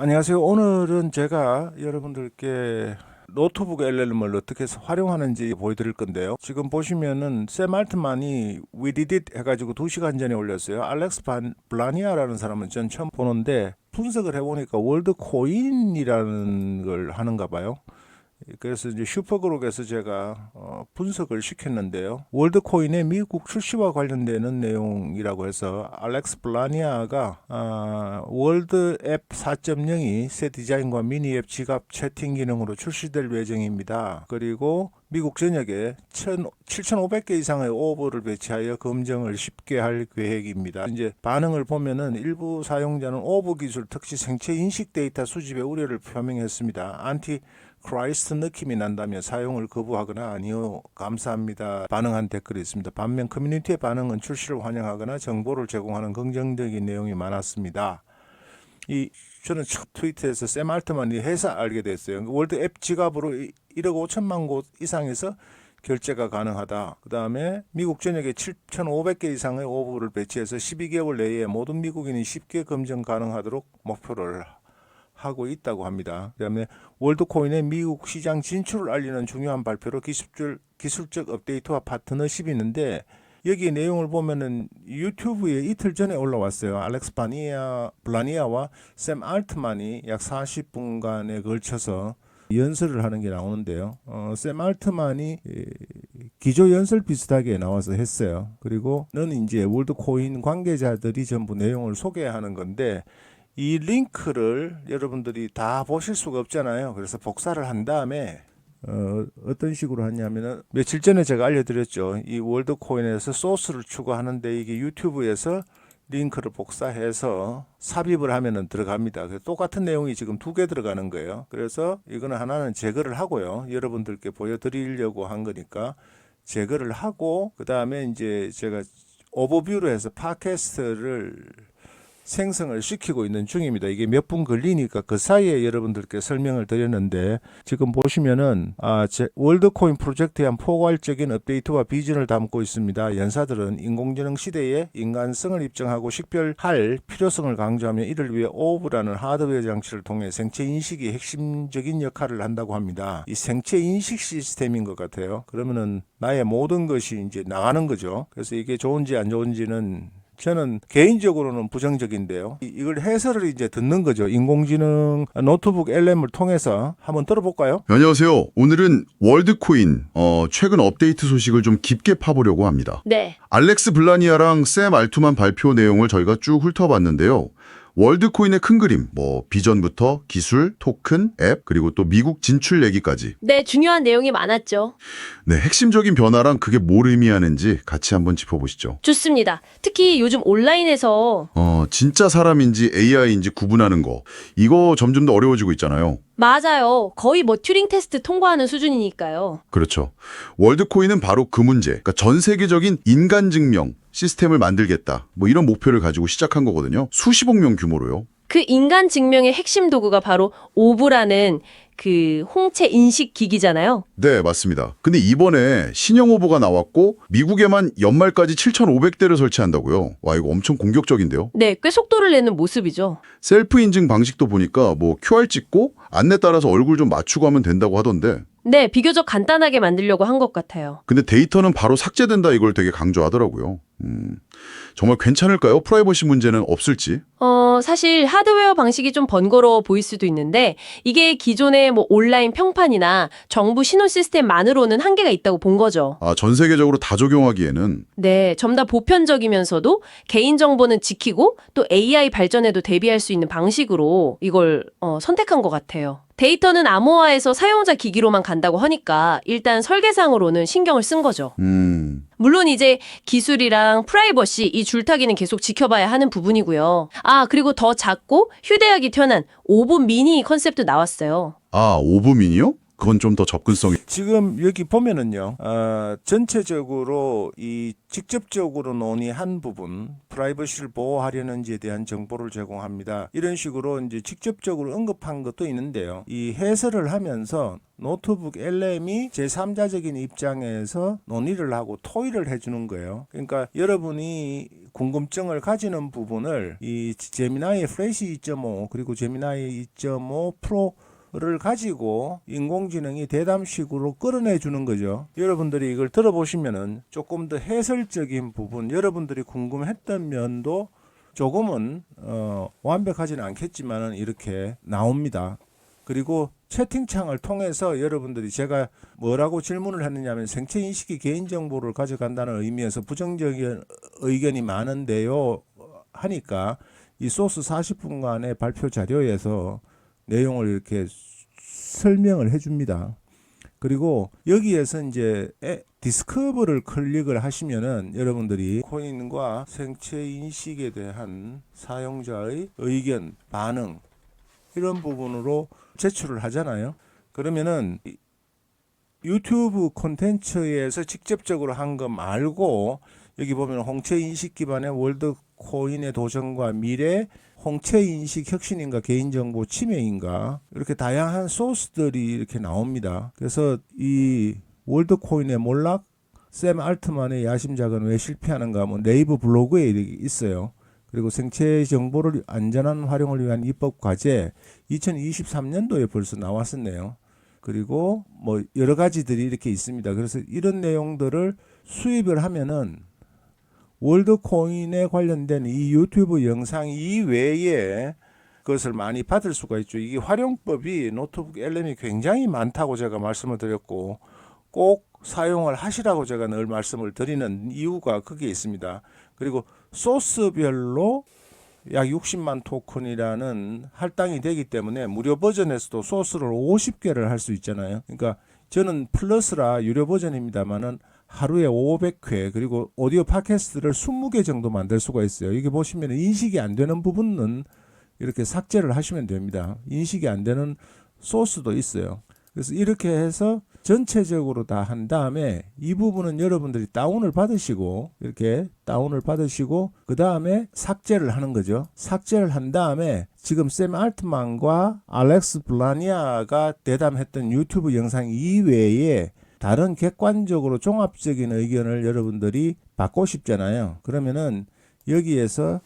안녕하세요. 오늘은 제가 여러분들께 노트북 LLM을 어떻게 해서 활용하는지 보여드릴 건데요. 지금 보시면은 샘 알트만이 We Did It 해가지고 2시간 전에 올렸어요. 알렉스 블라니아라는 사람은 전 처음 보는데 분석을 해보니까 월드코인이라는 걸 하는가 봐요. 그래서 이제 슈퍼그룹에서 제가 분석을 시켰는데요. 월드코인의 미국 출시와 관련되는 내용이라고 해서 알렉스 블라니아가 월드 앱 4.0이 새 디자인과 미니 앱 지갑 채팅 기능으로 출시될 예정입니다. 그리고 미국 전역에 7,500개 이상의 오버를 배치하여 검증을 쉽게 할 계획입니다. 이제 반응을 보면은 일부 사용자는 오버 기술, 특히 생체 인식 데이터 수집의 우려를 표명했습니다. 안티 크라이스트 느낌이 난다며 사용을 거부하거나 아니요 감사합니다 반응한 댓글이 있습니다. 반면 커뮤니티의 반응은 출시를 환영하거나 정보를 제공하는 긍정적인 내용이 많았습니다. 저는 첫 트위터에서 샘 알트만이 회사 알게 됐어요. 월드 앱 지갑으로 1억 5천만 곳 이상에서 결제가 가능하다. 그 다음에 미국 전역에 7,500개 이상의 오브를 배치해서 12개월 내에 모든 미국인이 쉽게 검증 가능하도록 목표를 하고 있다고 합니다. 그다음에 월드코인의 미국 시장 진출을 알리는 중요한 발표로 기술적 업데이트와 파트너십이 있는데 여기 내용을 보면은 유튜브에 이틀 전에 올라왔어요. 알렉스 블라니아와 샘 알트만이 약 40분간에 걸쳐서 연설을 하는 게 나오는데요. 샘 알트만이 기조 연설 비슷하게 나와서 했어요. 그리고는 이제 월드코인 관계자들이 전부 내용을 소개하는 건데 이 링크를 여러분들이 다 보실 수가 없잖아요. 그래서 복사를 한 다음에 어떤 식으로 하냐면은 며칠 전에 제가 알려드렸죠. 이 월드코인에서 소스를 추가하는데 이게 유튜브에서 링크를 복사해서 삽입을 하면은 들어갑니다. 그래서 똑같은 내용이 지금 2개 들어가는 거예요. 그래서 이거는 하나는 제거를 하고요. 여러분들께 보여드리려고 한 거니까 제거를 하고 그 다음에 이제 제가 오버뷰로 해서 팟캐스트를 생성을 시키고 있는 중입니다. 이게 몇 분 걸리니까 그 사이에 여러분들께 설명을 드렸는데 지금 보시면은 월드코인 프로젝트에 한 포괄적인 업데이트와 비전을 담고 있습니다. 연사들은 인공지능 시대에 인간성을 입증하고 식별할 필요성을 강조하며 이를 위해 오브라는 하드웨어 장치를 통해 생체 인식이 핵심적인 역할을 한다고 합니다. 이 생체 인식 시스템인 것 같아요. 그러면은 나의 모든 것이 이제 나가는 거죠. 그래서 이게 좋은지 안 좋은지는 저는 개인적으로는 부정적인데요. 이걸 해설을 이제 듣는 거죠. 인공지능 노트북 LM을 통해서 한번 들어볼까요? 안녕하세요. 오늘은 월드코인 최근 업데이트 소식을 좀 깊게 파보려고 합니다. 네. 알렉스 블라니아랑 샘 알투만 발표 내용을 저희가 쭉 훑어봤는데요. 월드코인의 큰 그림, 비전부터 기술, 토큰, 앱, 그리고 또 미국 진출 얘기까지. 네, 중요한 내용이 많았죠. 네, 핵심적인 변화랑 그게 뭘 의미하는지 같이 한번 짚어보시죠. 좋습니다. 특히 요즘 온라인에서 진짜 사람인지 AI인지 구분하는 거, 이거 점점 더 어려워지고 있잖아요. 맞아요. 거의 튜링 테스트 통과하는 수준이니까요. 그렇죠. 월드코인은 바로 그 문제, 그러니까 전 세계적인 인간 증명 시스템을 만들겠다. 이런 목표를 가지고 시작한 거거든요. 수십억 명 규모로요. 그 인간 증명의 핵심 도구가 바로 오브라는 그 홍채 인식 기기잖아요. 네, 맞습니다. 근데 이번에 신형 오보가 나왔고 미국에만 연말까지 7,500대를 설치한다고요. 와, 이거 엄청 공격적인데요. 네, 꽤 속도를 내는 모습이죠. 셀프 인증 방식도 보니까 QR 찍고 안내 따라서 얼굴 좀 맞추고 하면 된다고 하던데. 네, 비교적 간단하게 만들려고 한 것 같아요. 근데 데이터는 바로 삭제된다 이걸 되게 강조하더라고요. 정말 괜찮을까요? 프라이버시 문제는 없을지? 사실 하드웨어 방식이 좀 번거로워 보일 수도 있는데 이게 기존의 온라인 평판이나 정부 신호 시스템만으로는 한계가 있다고 본 거죠. 전 세계적으로 다 적용하기에는. 네, 좀 더 보편적이면서도 개인정보는 지키고 또 AI 발전에도 대비할 수 있는 방식으로 이걸 선택한 것 같아요. 데이터는 암호화해서 사용자 기기로만 간다고 하니까 일단 설계상으로는 신경을 쓴 거죠. 물론 이제 기술이랑 프라이버시 이 줄타기는 계속 지켜봐야 하는 부분이고요. 그리고 더 작고 휴대하기 편한 오브 미니 컨셉도 나왔어요. 오브민이요? 그건 좀 더 접근성이. 지금 여기 보면은요, 전체적으로 이 직접적으로 논의한 부분, 프라이버시를 보호하려는지에 대한 정보를 제공합니다. 이런 식으로 이제 직접적으로 언급한 것도 있는데요. 이 해설을 하면서 노트북 LM이 제3자적인 입장에서 논의를 하고 토의를 해주는 거예요. 그러니까 여러분이 궁금증을 가지는 부분을 이 제미나이 플래시 2.5 그리고 제미나이 2.5 프로를 가지고 인공지능이 대담식으로 끌어내 주는 거죠. 여러분들이 이걸 들어보시면은 조금 더 해설적인 부분, 여러분들이 궁금했던 면도 조금은 완벽하지는 않겠지만은 이렇게 나옵니다. 그리고 채팅창을 통해서 여러분들이 제가 뭐라고 질문을 했느냐면 생체 인식이 개인정보를 가져간다는 의미에서 부정적인 의견이 많은데요 하니까 이 소스 40분간의 발표 자료에서 내용을 이렇게 설명을 해줍니다. 그리고 여기에서 이제 디스커버를 클릭을 하시면은 여러분들이 코인과 생체 인식에 대한 사용자의 의견, 반응 이런 부분으로 제출을 하잖아요. 그러면은 유튜브 콘텐츠에서 직접적으로 한 거 말고 여기 보면 홍채 인식 기반의 월드 코인의 도전과 미래, 홍채 인식 혁신인가 개인정보 침해인가 이렇게 다양한 소스들이 이렇게 나옵니다. 그래서 이 월드 코인의 몰락, 샘 알트만의 야심작은 왜 실패하는가 뭐 네이버 블로그에 있어요. 그리고 생체 정보를 안전한 활용을 위한 입법 과제 2023년도에 벌써 나왔었네요. 그리고 뭐 여러 가지들이 이렇게 있습니다. 그래서 이런 내용들을 수입을 하면은 월드코인에 관련된 이 유튜브 영상 이외에 그것을 많이 받을 수가 있죠. 이게 활용법이 노트북 LM이 굉장히 많다고 제가 말씀을 드렸고 꼭 사용을 하시라고 제가 늘 말씀을 드리는 이유가 거기에 있습니다. 그리고 소스별로 약 60만 토큰이라는 할당이 되기 때문에 무료 버전에서도 소스를 50개를 할 수 있잖아요. 그러니까 저는 플러스라 유료 버전입니다만은 하루에 500회 그리고 오디오 팟캐스트를 20개 정도 만들 수가 있어요. 이게 보시면 인식이 안 되는 부분은 이렇게 삭제를 하시면 됩니다. 인식이 안 되는 소스도 있어요. 그래서 이렇게 해서 전체적으로 다 한 다음에 이 부분은 여러분들이 다운을 받으시고 이렇게 다운을 받으시고 그 다음에 삭제를 하는 거죠. 삭제를 한 다음에 지금 샘 알트만과 알렉스 블라니아가 대담했던 유튜브 영상 이외에 다른 객관적으로 종합적인 의견을 여러분들이 받고 싶잖아요. 그러면은 여기에서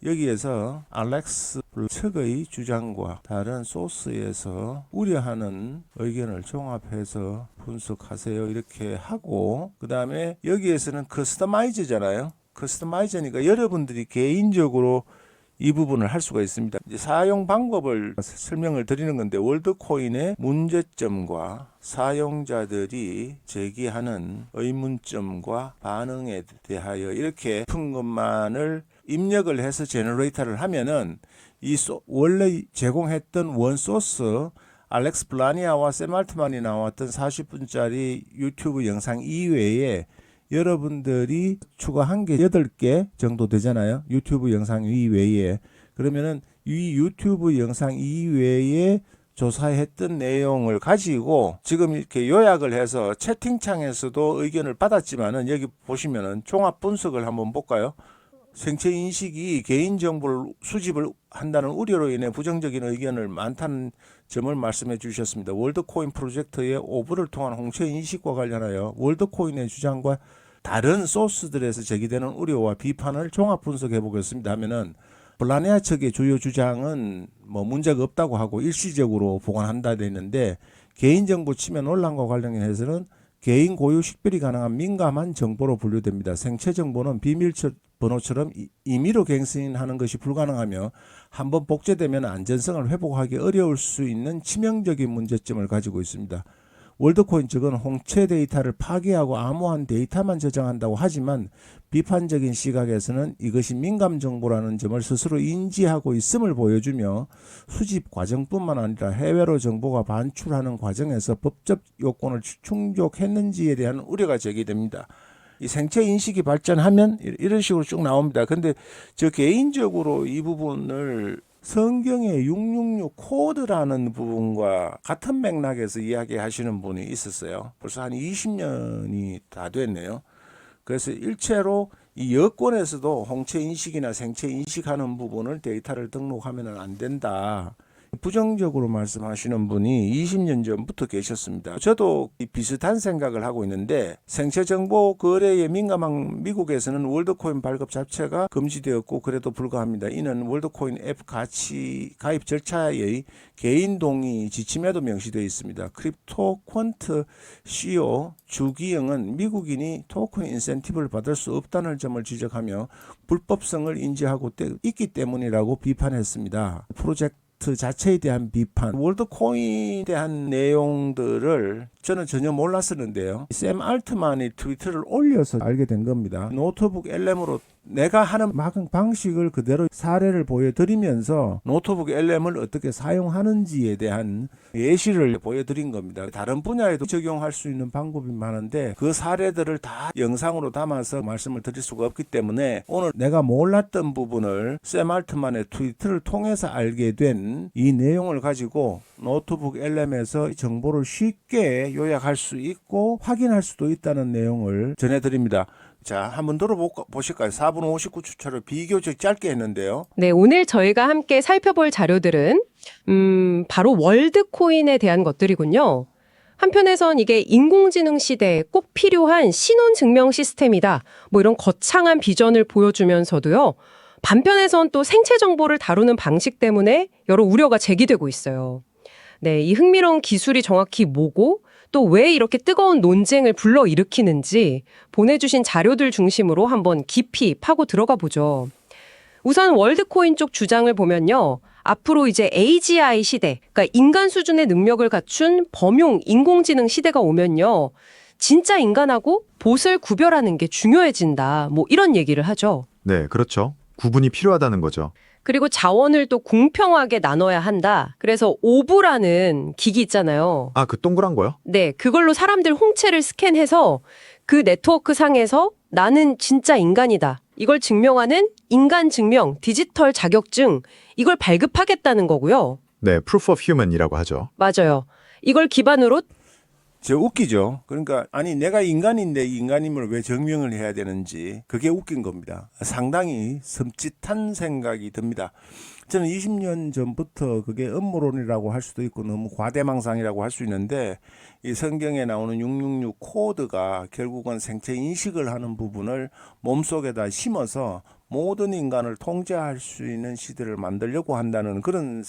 여기에서 알렉스 측의 주장과 다른 소스에서 우려하는 의견을 종합해서 분석하세요. 이렇게 하고 그 다음에 여기에서는 커스터마이즈잖아요. 커스터마이즈니까 여러분들이 개인적으로 이 부분을 할 수가 있습니다. 이제 사용 방법을 설명을 드리는 건데 월드코인의 문제점과 사용자들이 제기하는 의문점과 반응에 대하여 이렇게 깊은 것만을 입력을 해서 제너레이터를 하면은 이 원래 제공했던 원소스 알렉스 블라니아와 샘 알트만이 나왔던 40분짜리 유튜브 영상 이외에 여러분들이 추가한 게 8개 정도 되잖아요. 유튜브 영상 이외에. 그러면은 이 유튜브 영상 이외에 조사했던 내용을 가지고 지금 이렇게 요약을 해서 채팅창에서도 의견을 받았지만은 여기 보시면은 종합 분석을 한번 볼까요? 생체 인식이 개인정보를 수집을 한다는 우려로 인해 부정적인 의견을 많다는 점을 말씀해 주셨습니다. 월드코인 프로젝트의 오보를 통한 홍채 인식과 관련하여 월드코인의 주장과 다른 소스들에서 제기되는 우려와 비판을 종합 분석해 보겠습니다 하면은 블라니아 측의 주요 주장은 뭐 문제가 없다고 하고 일시적으로 보관한다 되는데 개인정보 침해 논란과 관련해서는 개인 고유 식별이 가능한 민감한 정보로 분류됩니다. 생체 정보는 비밀 번호처럼 임의로 갱신하는 것이 불가능하며 한번 복제되면 안전성을 회복하기 어려울 수 있는 치명적인 문제점을 가지고 있습니다. 월드코인 측은 홍채 데이터를 파괴하고 암호한 데이터만 저장한다고 하지만 비판적인 시각에서는 이것이 민감 정보라는 점을 스스로 인지하고 있음을 보여주며 수집 과정뿐만 아니라 해외로 정보가 반출하는 과정에서 법적 요건을 충족했는지에 대한 우려가 제기됩니다. 이 생체 인식이 발전하면 이런 식으로 쭉 나옵니다. 근데 저 개인적으로 이 부분을 성경의 666 코드라는 부분과 같은 맥락에서 이야기하시는 분이 있었어요. 벌써 한 20년이 다 됐네요. 그래서 일체로 이 여권에서도 홍채 인식이나 생체 인식하는 부분을 데이터를 등록하면 안 된다. 부정적으로 말씀하시는 분이 20년 전부터 계셨습니다. 저도 비슷한 생각을 하고 있는데 생체 정보 거래에 민감한 미국에서는 월드코인 발급 자체가 금지되었고 그래도 불가합니다. 이는 월드코인 앱 가입 절차의 개인 동의 지침에도 명시되어 있습니다. 크립토 퀀트 CEO 주기영은 미국인이 토큰 인센티브를 받을 수 없다는 점을 지적하며 불법성을 인지하고 있기 때문이라고 비판했습니다. 프로젝트 자체에 대한 비판, 월드코인에 대한 내용들을 저는 전혀 몰랐었는데요. 샘 알트만이 트위터를 올려서 알게 된 겁니다. 노트북 LM으로 내가 하는 방식을 그대로 사례를 보여드리면서 노트북 LM을 어떻게 사용하는지에 대한 예시를 보여드린 겁니다. 다른 분야에도 적용할 수 있는 방법이 많은데 그 사례들을 다 영상으로 담아서 말씀을 드릴 수가 없기 때문에 오늘 내가 몰랐던 부분을 샘 알트만의 트위터를 통해서 알게 된 이 내용을 가지고 노트북 LM에서 정보를 쉽게 요약할 수 있고 확인할 수도 있다는 내용을 전해드립니다. 자, 한번 들어보실까요? 4분 59초를 비교적 짧게 했는데요. 네, 오늘 저희가 함께 살펴볼 자료들은 바로 월드코인에 대한 것들이군요. 한편에선 이게 인공지능 시대에 꼭 필요한 신원 증명 시스템이다. 뭐 이런 거창한 비전을 보여주면서도요. 반편에선 또 생체 정보를 다루는 방식 때문에 여러 우려가 제기되고 있어요. 네, 이 흥미로운 기술이 정확히 뭐고 또 왜 이렇게 뜨거운 논쟁을 불러일으키는지 보내주신 자료들 중심으로 한번 깊이 파고 들어가 보죠. 우선 월드코인 쪽 주장을 보면요. 앞으로 이제 AGI 시대, 그러니까 인간 수준의 능력을 갖춘 범용 인공지능 시대가 오면요. 진짜 인간하고 봇을 구별하는 게 중요해진다. 뭐 이런 얘기를 하죠. 네, 그렇죠. 구분이 필요하다는 거죠. 그리고 자원을 또 공평하게 나눠야 한다. 그래서 오브라는 기기 있잖아요. 아, 그 동그란 거요? 네, 그걸로 사람들 홍채를 스캔해서 그 네트워크 상에서 나는 진짜 인간이다. 이걸 증명하는 인간 증명, 디지털 자격증, 이걸 발급하겠다는 거고요. 네, proof of human이라고 하죠. 맞아요. 이걸 기반으로 저 웃기죠. 그러니까 아니 내가 인간인데 인간임을 왜 증명을 해야 되는지 그게 웃긴 겁니다. 상당히 섬찟한 생각이 듭니다. 저는 20년 전부터 그게 음모론이라고 할 수도 있고 너무 과대망상이라고 할 수 있는데 이 성경에 나오는 666 코드가 결국은 생체 인식을 하는 부분을 몸속에다 심어서 모든 인간을 통제할 수 있는 시대를 만들려고 한다는 그런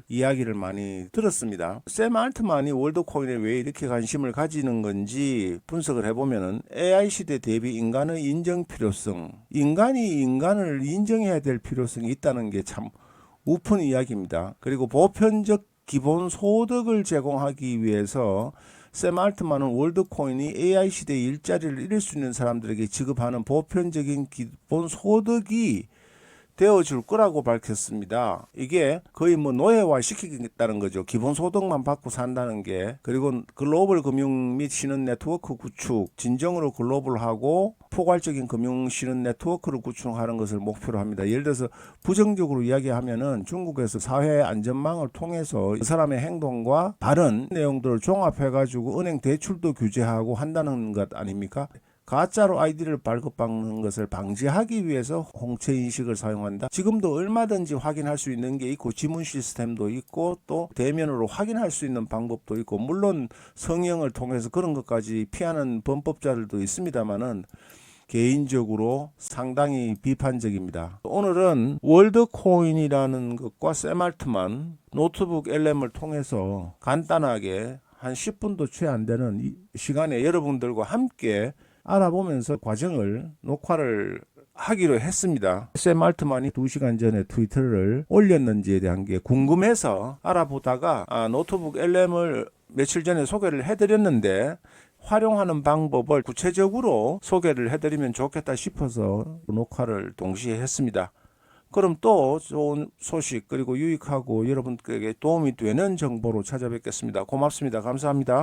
이야기를 많이 들었습니다. 샘 알트만이 월드코인에 왜 이렇게 관심을 가지는 건지 분석을 해보면은 AI 시대 대비 인간의 인정 필요성, 인간이 인간을 인정해야 될 필요성이 있다는 게 참 우픈 이야기입니다. 그리고 보편적 기본 소득을 제공하기 위해서 샘 알트만은 월드코인이 AI 시대의 일자리를 잃을 수 있는 사람들에게 지급하는 보편적인 기본 소득이 되어줄 거라고 밝혔습니다. 이게 거의 뭐 노예화 시키겠다는 거죠. 기본소득만 받고 산다는 게. 그리고 글로벌 금융 및 신흥 네트워크 구축, 진정으로 글로벌하고 포괄적인 금융 신흥 네트워크를 구축하는 것을 목표로 합니다. 예를 들어서 부정적으로 이야기하면은 중국에서 사회 안전망을 통해서 그 사람의 행동과 다른 내용들을 종합해가지고 은행 대출도 규제하고 한다는 것 아닙니까? 가짜로 아이디를 발급받는 것을 방지하기 위해서 홍채 인식을 사용한다. 지금도 얼마든지 확인할 수 있는 게 있고 지문 시스템도 있고 또 대면으로 확인할 수 있는 방법도 있고 물론 성형을 통해서 그런 것까지 피하는 범법자들도 있습니다만은 개인적으로 상당히 비판적입니다. 오늘은 월드코인이라는 것과 샘 알트만 노트북 LM을 통해서 간단하게 한 10분도 채 안 되는 이 시간에 여러분들과 함께 알아보면서 과정을 녹화를 하기로 했습니다. 샘 알트만이 2시간 전에 트위터를 올렸는지에 대한 게 궁금해서 알아보다가 노트북 LM을 며칠 전에 소개를 해드렸는데 활용하는 방법을 구체적으로 소개를 해드리면 좋겠다 싶어서 녹화를 동시에 했습니다. 그럼 또 좋은 소식 그리고 유익하고 여러분께 도움이 되는 정보로 찾아뵙겠습니다. 고맙습니다. 감사합니다.